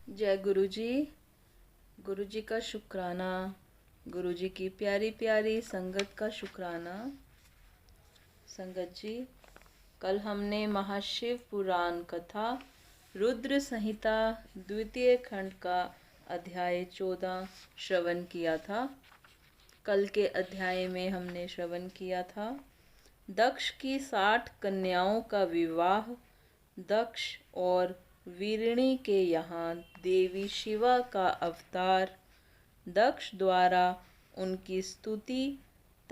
जय गुरु जी। गुरु जी का शुक्राना, गुरु जी की प्यारी प्यारी संगत का शुक्राना। संगत जी, कल हमने महाशिव पुराण कथा रुद्र संहिता द्वितीय खंड का अध्याय 14 श्रवण किया था। कल के अध्याय में हमने श्रवण किया था दक्ष की 60 कन्याओं का विवाह। दक्ष और वीरिणी के यहाँ देवी शिवा का अवतार। दक्ष द्वारा उनकी स्तुति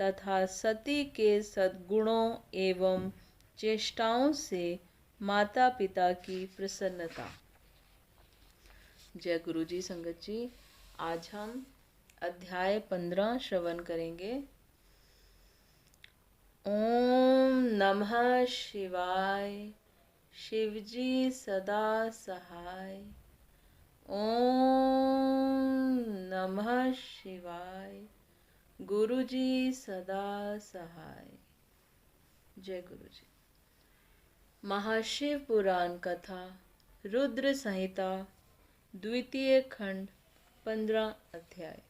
तथा सती के सद्गुणों एवं चेष्टाओं से माता पिता की प्रसन्नता। जय गुरु जी। संगत जी, आज हम अध्याय 15 श्रवण करेंगे। ओम नमः शिवाय, शिवजी सदा सहाय। ओम नमः शिवाय, गुरुजी सदा सहाय। जय गुरु जी। महाशिव पुराण कथा रुद्र संहिता द्वितीय खंड 15 अध्याय।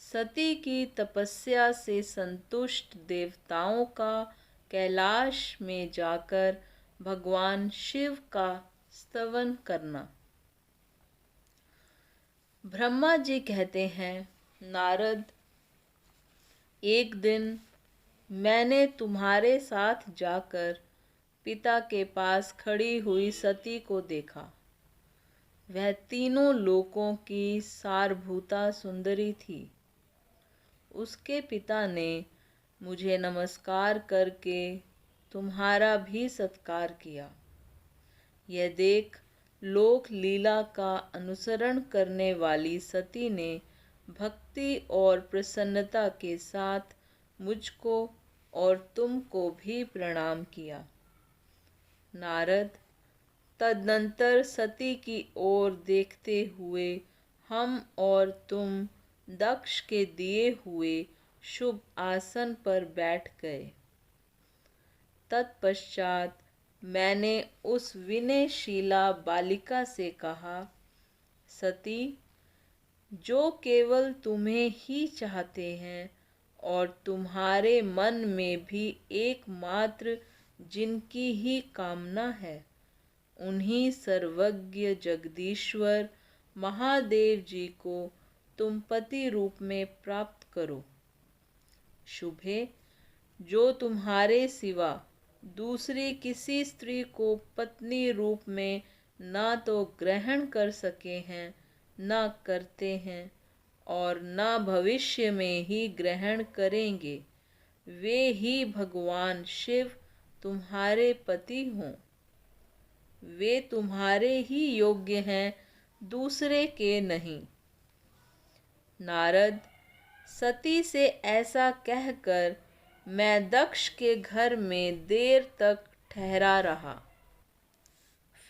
सती की तपस्या से संतुष्ट देवताओं का कैलाश में जाकर भगवान शिव का स्तवन करना। ब्रह्मा जी कहते हैं, नारद, एक दिन मैंने तुम्हारे साथ जाकर पिता के पास खड़ी हुई सती को देखा। वह तीनों लोकों की सारभूता सुंदरी थी। उसके पिता ने मुझे नमस्कार करके तुम्हारा भी सत्कार किया। यह देख लोक लीला का अनुसरण करने वाली सती ने भक्ति और प्रसन्नता के साथ मुझको और तुमको भी प्रणाम किया। नारद, तदनंतर सती की ओर देखते हुए हम और तुम दक्ष के दिए हुए शुभ आसन पर बैठ गए। तत्पश्चात मैंने उस विनयशीला बालिका से कहा, सती, जो केवल तुम्हें ही चाहते हैं और तुम्हारे मन में भी एकमात्र जिनकी ही कामना है, उन्हीं सर्वज्ञ जगदीश्वर महादेव जी को तुम पति रूप में प्राप्त करो। शुभे, जो तुम्हारे सिवा दूसरी किसी स्त्री को पत्नी रूप में ना तो ग्रहण कर सके हैं, ना करते हैं और ना भविष्य में ही ग्रहण करेंगे, वे ही भगवान शिव तुम्हारे पति हों। वे तुम्हारे ही योग्य हैं, दूसरे के नहीं। नारद, सती से ऐसा कहकर मैं दक्ष के घर में देर तक ठहरा रहा।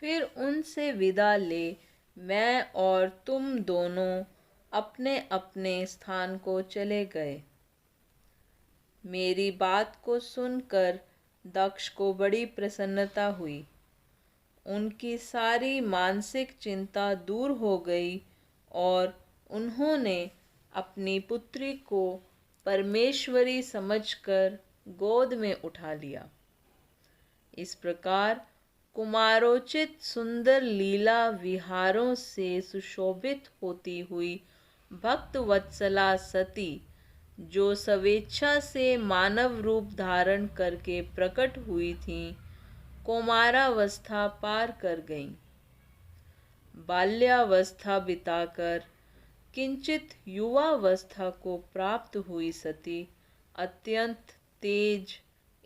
फिर उनसे विदा ले मैं और तुम दोनों अपने अपने स्थान को चले गए। मेरी बात को सुनकर दक्ष को बड़ी प्रसन्नता हुई। उनकी सारी मानसिक चिंता दूर हो गई और उन्होंने अपनी पुत्री को परमेश्वरी समझकर गोद में उठा लिया। इस प्रकार कुमारोचित सुंदर लीला विहारों से सुशोभित होती हुई भक्त वत्सला सती, जो स्वेच्छा से मानव रूप धारण करके प्रकट हुई थीं, कौमारावस्था पार कर गईं। बाल्यावस्था बिताकर किंचित युवावस्था को प्राप्त हुई सती अत्यंत तेज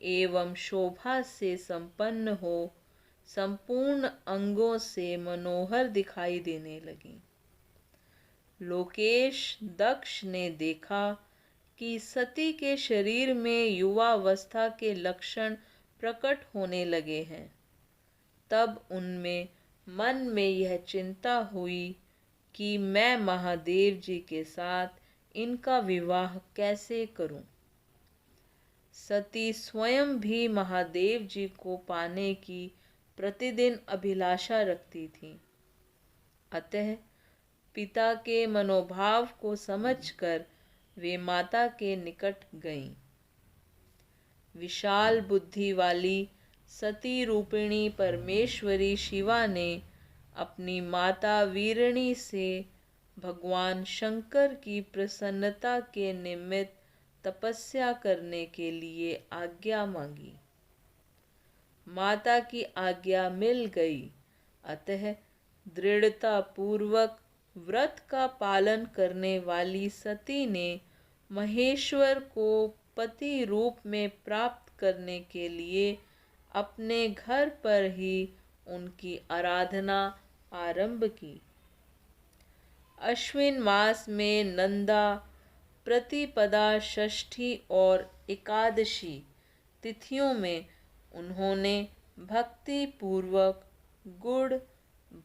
एवं शोभा से संपन्न हो संपूर्ण अंगों से मनोहर दिखाई देने लगी। लोकेश दक्ष ने देखा कि सती के शरीर में युवावस्था के लक्षण प्रकट होने लगे हैं। तब उनमें मन में यह चिंता हुई कि मैं महादेव जी के साथ इनका विवाह कैसे करूं। सती स्वयं भी महादेव जी को पाने की प्रतिदिन अभिलाषा रखती थी। अतः पिता के मनोभाव को समझकर वे माता के निकट गईं। विशाल बुद्धि वाली सती रूपिणी परमेश्वरी शिवा ने अपनी माता वीरणी से भगवान शंकर की प्रसन्नता के निमित्त तपस्या करने के लिए आज्ञा मांगी। माता की आज्ञा मिल गई। अतः दृढ़ता पूर्वक व्रत का पालन करने वाली सती ने महेश्वर को पति रूप में प्राप्त करने के लिए अपने घर पर ही उनकी आराधना आरंभ की। अश्विन मास में नंदा, प्रतिपदा, षष्ठी और एकादशी तिथियों में उन्होंने भक्ति पूर्वक गुड़,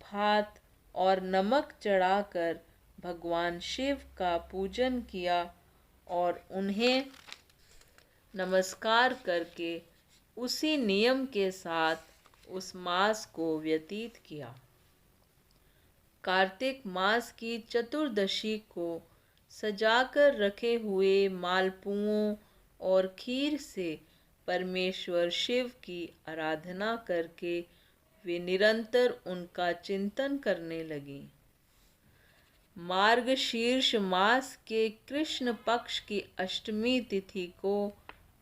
भात और नमक चढ़ाकर भगवान शिव का पूजन किया और उन्हें नमस्कार करके उसी नियम के साथ उस मास को व्यतीत किया। कार्तिक मास की चतुर्दशी को सजाकर रखे हुए मालपुओं और खीर से परमेश्वर शिव की आराधना करके वे निरंतर उनका चिंतन करने लगी। मार्गशीर्ष मास के कृष्ण पक्ष की अष्टमी तिथि को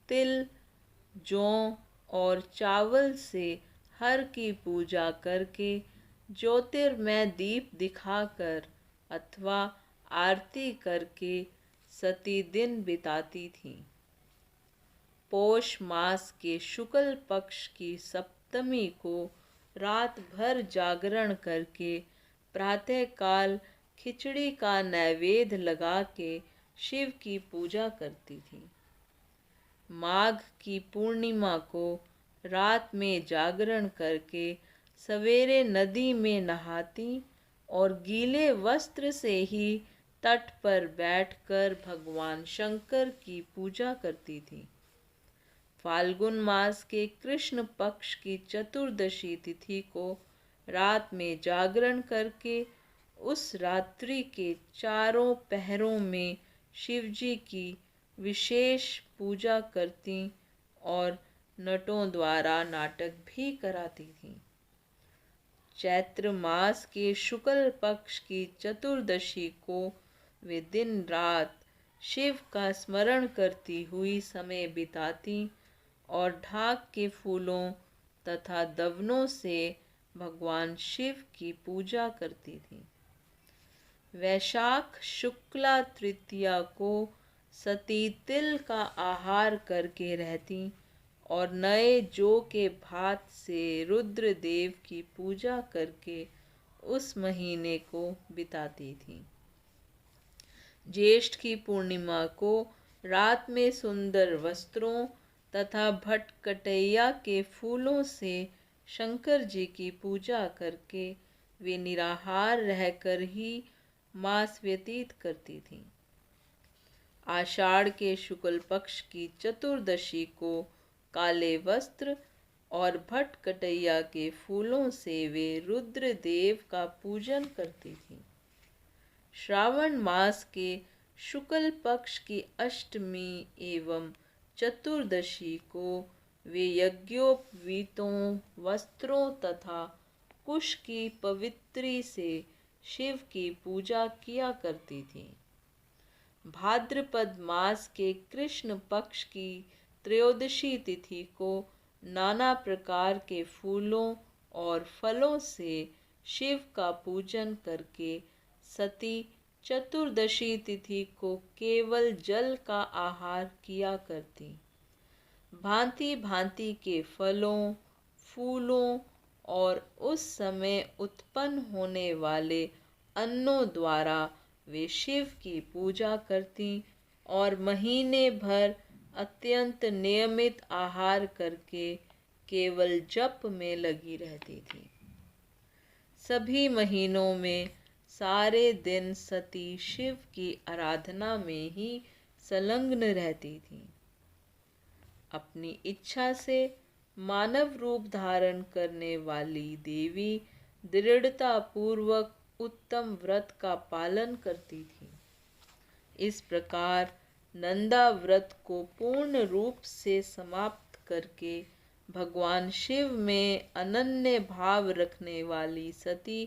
तिल, जौ और चावल से हर की पूजा करके ज्योतिर्मय दीप दिखाकर अथवा आरती करके सती दिन बिताती थी। पौष मास के शुक्ल पक्ष की सप्तमी को रात भर जागरण करके प्रातःकाल खिचड़ी का नैवेद्य लगा के शिव की पूजा करती थी। माघ की पूर्णिमा को रात में जागरण करके सवेरे नदी में नहाती और गीले वस्त्र से ही तट पर बैठकर भगवान शंकर की पूजा करती थी। फाल्गुन मास के कृष्ण पक्ष की चतुर्दशी तिथि को रात में जागरण करके उस रात्रि के चारों पहरों में शिवजी की विशेष पूजा करती और नटों द्वारा नाटक भी कराती थी। चैत्र मास के शुक्ल पक्ष की चतुर्दशी को वे दिन रात शिव का स्मरण करती हुई समय बिताती और ढाक के फूलों तथा दवनों से भगवान शिव की पूजा करती थी। वैशाख शुक्ला तृतीया को सती तिल का आहार करके रहती और नए जौ के भात से रुद्र देव की पूजा करके उस महीने को बिताती थी। ज्येष्ठ की पूर्णिमा को रात में सुंदर वस्त्रों तथा भटकटैया के फूलों से शंकर जी की पूजा करके वे निराहार रहकर ही मास व्यतीत करती थी। आषाढ़ के शुक्ल पक्ष की चतुर्दशी को काले वस्त्र और भटकटैया के फूलों से वे रुद्र देव का पूजन करती थी। श्रावण मास के शुक्ल पक्ष की अष्टमी एवं चतुर्दशी को वे यज्ञोपवीतों वस्त्रों तथा कुश की पवित्री से शिव की पूजा किया करती थी। भाद्रपद मास के कृष्ण पक्ष की त्रयोदशी तिथि को नाना प्रकार के फूलों और फलों से शिव का पूजन करके सती चतुर्दशी तिथि को केवल जल का आहार किया करती। भांति भांति के फलों, फूलों और उस समय उत्पन्न होने वाले अन्नों द्वारा वे शिव की पूजा करती और महीने भर अत्यंत नियमित आहार करके केवल जप में लगी रहती थी। सभी महीनों में सारे दिन सती शिव की आराधना में ही संलग्न रहती थी। अपनी इच्छा से मानव रूप धारण करने वाली देवी दृढ़ता पूर्वक उत्तम व्रत का पालन करती थी। इस प्रकार नंदा व्रत को पूर्ण रूप से समाप्त करके भगवान शिव में अनन्य भाव रखने वाली सती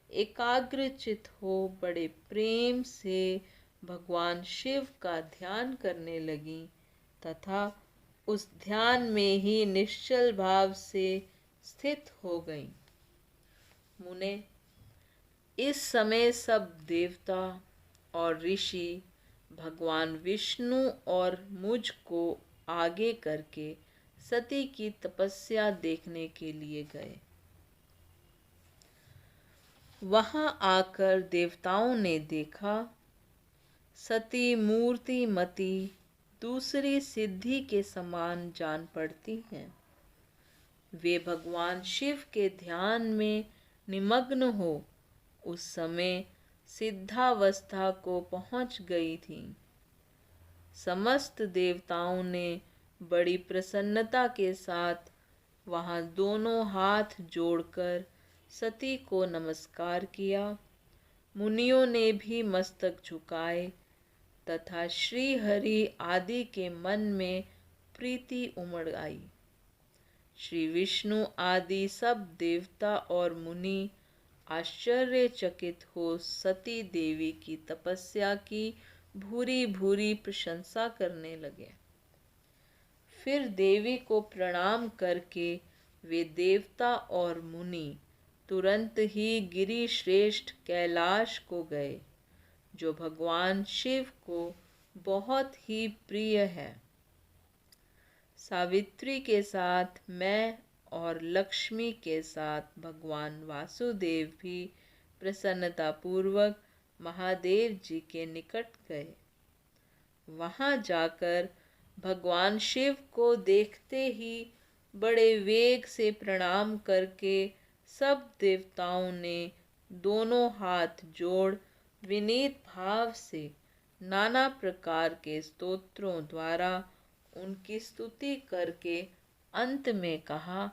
एकाग्रचित हो बड़े प्रेम से भगवान शिव का ध्यान करने लगी तथा उस ध्यान में ही निश्चल भाव से स्थित हो गई। मुने, इस समय सब देवता और ऋषि भगवान विष्णु और मुझ को आगे करके सती की तपस्या देखने के लिए गए। वहां आकर देवताओं ने देखा सती मूर्तिमती दूसरी सिद्धि के समान जान पड़ती हैं। वे भगवान शिव के ध्यान में निमग्न हो उस समय सिद्धावस्था को पहुंच गई थीं। समस्त देवताओं ने बड़ी प्रसन्नता के साथ वहां दोनों हाथ जोड़कर सती को नमस्कार किया। मुनियों ने भी मस्तक झुकाए तथा श्री हरि आदि के मन में प्रीति उमड़ आई। श्री विष्णु आदि सब देवता और मुनि आश्चर्यचकित हो सती देवी की तपस्या की भूरी भूरी प्रशंसा करने लगे। फिर देवी को प्रणाम करके वे देवता और मुनि तुरंत ही गिरि श्रेष्ठ कैलाश को गए, जो भगवान शिव को बहुत ही प्रिय है। सावित्री के साथ मैं और लक्ष्मी के साथ भगवान वासुदेव भी प्रसन्नतापूर्वक महादेव जी के निकट गए। वहां जाकर भगवान शिव को देखते ही बड़े वेग से प्रणाम करके सब देवताओं ने दोनों हाथ जोड़ विनीत भाव से नाना प्रकार के स्तोत्रों द्वारा उनकी स्तुति करके अंत में कहा,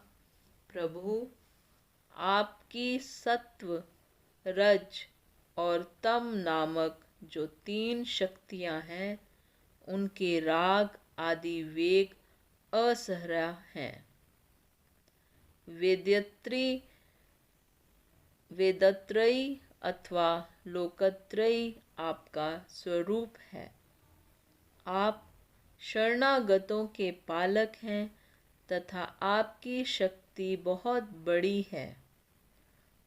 प्रभु, आपकी सत्व, रज और तम नामक जो 3 शक्तियां हैं, उनके राग आदि वेग असहर्य हैं। वेदत्रयी अथवा लोकत्रयी आपका स्वरूप है। आप शरणागतों के पालक हैं तथा आपकी शक्ति बहुत बड़ी है,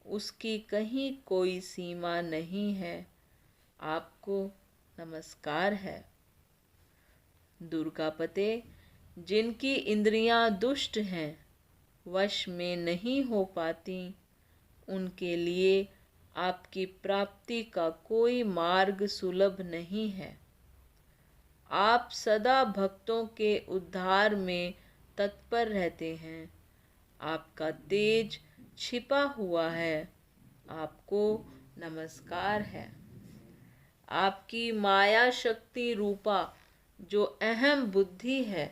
उसकी कहीं कोई सीमा नहीं है। आपको नमस्कार है। दुर्गापते, जिनकी इंद्रियां दुष्ट हैं, वश में नहीं हो पाती, उनके लिए आपकी प्राप्ति का कोई मार्ग सुलभ नहीं है। आप सदा भक्तों के उद्धार में तत्पर रहते हैं। आपका तेज छिपा हुआ है। आपको नमस्कार है। आपकी माया शक्ति रूपा जो अहम बुद्धि है,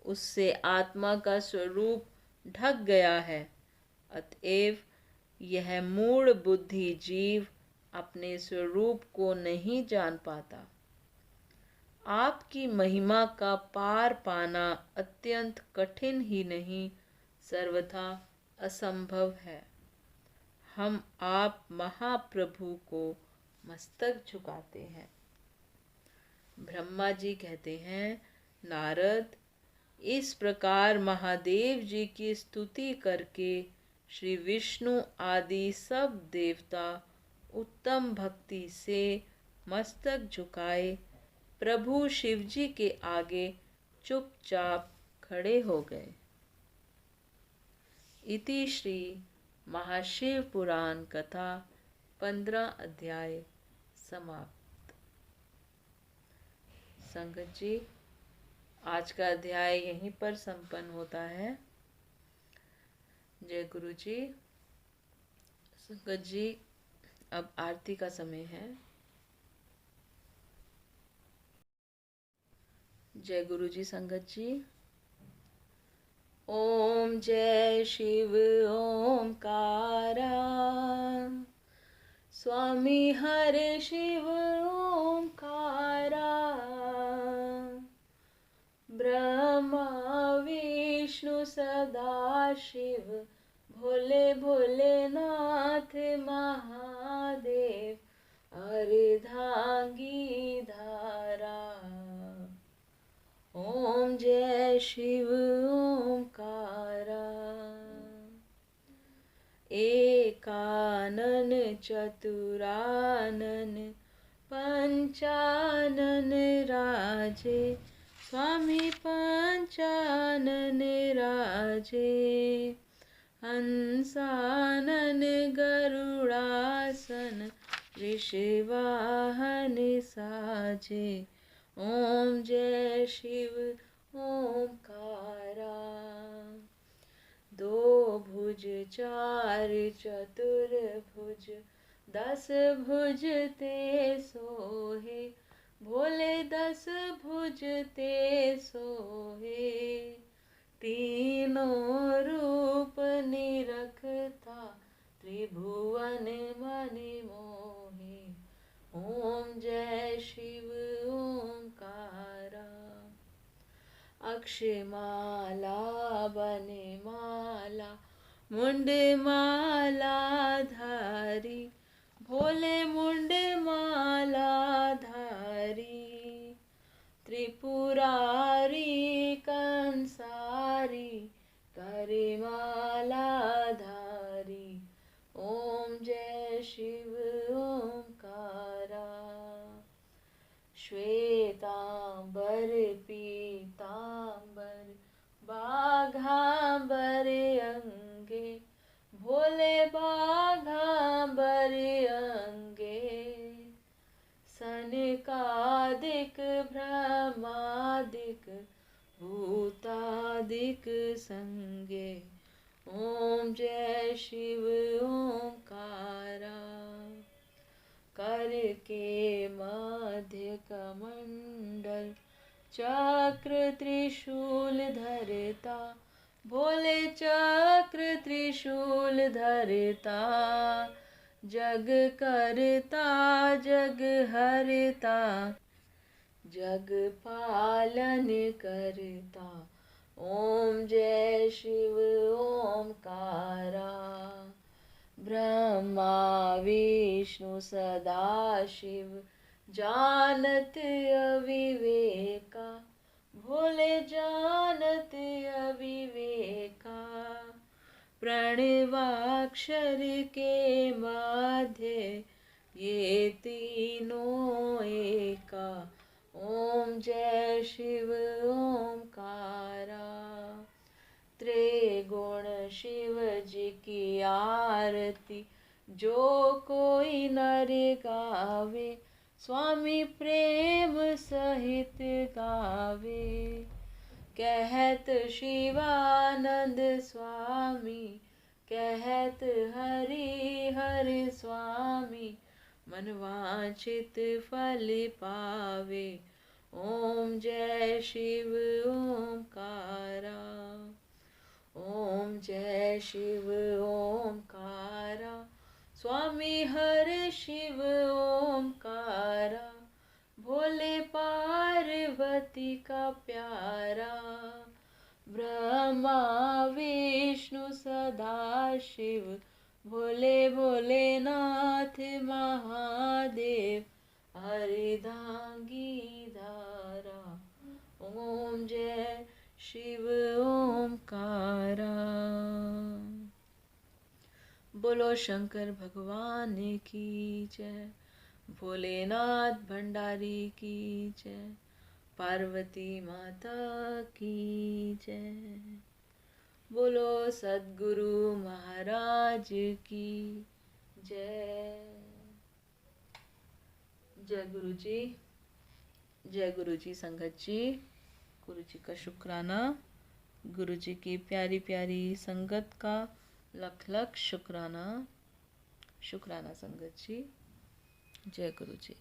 उससे आत्मा का स्वरूप ढक गया है। अतएव यह मूढ़ बुद्धि जीव अपने स्वरूप को नहीं जान पाता। आपकी महिमा का पार पाना अत्यंत कठिन ही नहीं, सर्वथा असंभव है। हम आप महाप्रभु को मस्तक झुकाते हैं। ब्रह्मा जी कहते हैं, नारद, इस प्रकार महादेव जी की स्तुति करके श्री विष्णु आदि सब देवता उत्तम भक्ति से मस्तक झुकाए प्रभु शिव जी के आगे चुपचाप खड़े हो गए। इति श्री महाशिव पुराण कथा 15 अध्याय समाप्त। संगत जी, आज का अध्याय यहीं पर संपन्न होता है। जय गुरु जी। संगत जी, अब आरती का समय है। जय गुरु जी। संगत जी, ओम जय शिव ओंकारा, स्वामी हरे शिव ओंकारा, ब्रह्मा विष्णु सदा शिव, भोले भोलेनाथ महादेव, अर्धांगी धारा। ओम जय शिव ओंकारा। एकानन चतुरानन पंचानन राजे, स्वामी पंचानन राजे, हंसानन गरुड़ासन ऋषिवाहन साजे। ओम जय शिव ओंकारा। दो भुज चार चतुर्भुज, 10 भुज ते सोहे, भोले 10 भुज ते सोहे। तीनों रूप निरखता, त्रिभुवन मन मोहे। ओम जय शिव ओंकारा। अक्षमाला बनमाला मुंडमाला धारी, भोले मुंडमाला धारी। त्रिपुरारी कंसारी, करमाला धारी। ओम जय शिव ओंकारा। श्वेतांबर पीतांबर बाघांबर अंगे, भोले बाघांबर अंगे। सनकादिक ब्रह्मादिक भूतादिक संगे। ओम जय शिव ओंकारा। कर के मध्य कमंडल, चक्र त्रिशूल धरता, भोले चक्र त्रिशूल धरता। जग करता जग हरता, जग पालन करता। ओम जय शिव ओंकारा। ब्रह्मा विष्णु सदा शिव, जानत अविवेका, भोले जानत अविवेका। प्रणवाक्षर के मध्य ये तीनों एका। ओम जय शिव ओंकारा। त्रिगुण शिव जी की आरती, जो कोई नर गावे, स्वामी प्रेम सहित गावे। कहत शिवानंद स्वामी, कहत हरि हर स्वामी, मन वांछित फल पावे। ओम जय शिव ओंकारा। ओम जय शिव ओंकारा। स्वामी हर शिव ओंकारा, भोले पार्वती का प्यारा। ब्रह्मा विष्णु सदा शिव, भोले भोलेनाथ महादेव, अर्धांगी धारा। ओम जय शिव ओंकारा। बोलो शंकर भगवान की जय, भोलेनाथ भंडारी की जय, पार्वती माता की जय। बोलो सद्गुरु महाराज की जय। जय गुरु जी, जय गुरु जी। संगत जी, गुरु जी का शुक्राना, गुरु जी की प्यारी प्यारी संगत का लख लख शुक्राना। शुक्राना संगत जी। जय गुरु जी।